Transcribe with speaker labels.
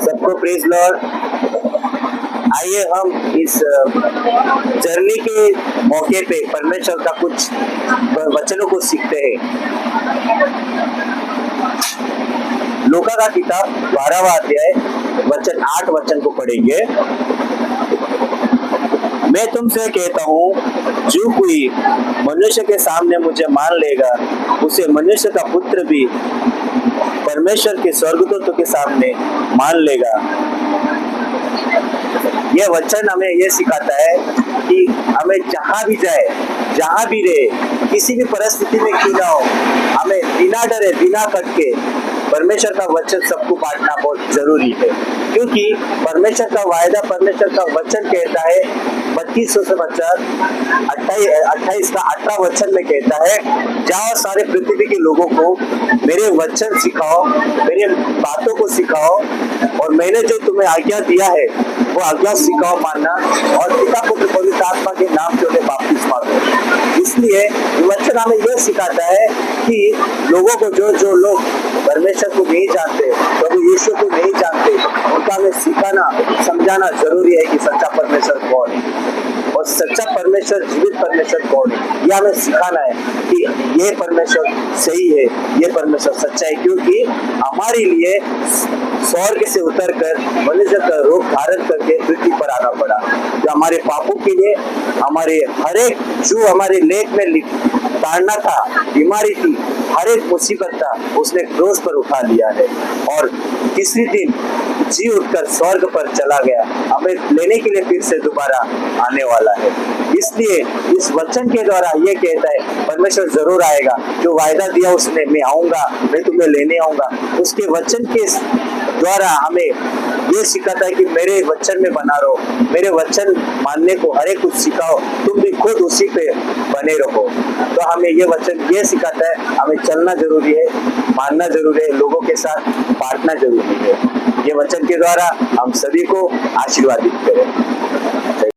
Speaker 1: सबको praise Lord. आइए हम इस जर्नी के मौके पे परमेश्वर का कुछ वचनों को सीखते हैं। लूका का किताब 12वां अध्याय वचन 8 वचन को पढ़ेंगे। मैं तुमसे कहता हूँ, जो कोई मनुष्य के सामने मुझे मान लेगा, उसे मनुष्य का पुत्र भी परमेश्वर के स्वर्गदूतों के सामने मान लेगा। यह वचन हमें यह सिखाता है कि हमें जहां भी जाए, जहां भी रहे, किसी भी परिस्थिति में क्यों ना हो, हमें बिना डरे बिना कटके परमेश्वर का वचन सबको बांटना बहुत जरूरी है। क्योंकि परमेश्वर का वायदा, परमेश्वर का वचन कहता है 32 28 का 18 वचन में कहता है, जाओ सारे पृथ्वी के लोगों को मेरे वचन सिखाओ, मेरे बातों को सिखाओ, और मैंने जो तुम्हें आज्ञा दिया है वो आज्ञा सिखाओ मानना, और पिता पुत्र पवित्र आत्मा के नाम से उन्हें बपतिस्मा दो। इसलिए वचन हमें यह सिखाता है कि लोगों को, जो लोग परमेश्वर को नहीं जानते, प्रभु यीशु को नहीं जानते, उनका हमें सिखाना, समझाना जरूरी है कि सच्चा परमेश्वर कौन है और सच्चा परमेश्वर, जीवित परमेश्वर कौन है। यह हमें सिखाना है कि ये परमेश्वर सही है, ये परमेश्वर सच्चा है। क्योंकि हमारे लिए स्वर्ग से उतरकर मनुष्य का रूप धारण करके पृथ्वी पर आना पड़ा, जो हमारे पापों के लिए, हमारे हर एक जो हमारे लेख में ताड़ना था, बीमारी थी, हर एक मुसीबत था, उसने क्रूस पर उठा लिया है और तीसरे दिन जी उठकर स्वर्ग पर चला गया, हमें लेने के लिए फिर से दोबारा आने वाला है। इसलिए इस वचन के द्वारा ये कहता है परमेश्वर जरूर आएगा, जो वायदा दिया उसने, मैं आऊंगा, मैं तुम्हें लेने आऊंगा। उसके वचन के द्वारा हमें ये सिखाता है कि मेरे वचन में बना रहो, मेरे वचन मानने को हर एक कुछ सिखाओ, तुम भी खुद उसी पे बने रहो। तो हमें ये वचन ये सिखाता है, हमें चलना जरूरी है, मानना जरूरी है, लोगों के साथ बांटना जरूरी है। ये वचन के द्वारा हम सभी को आशीर्वादित करें।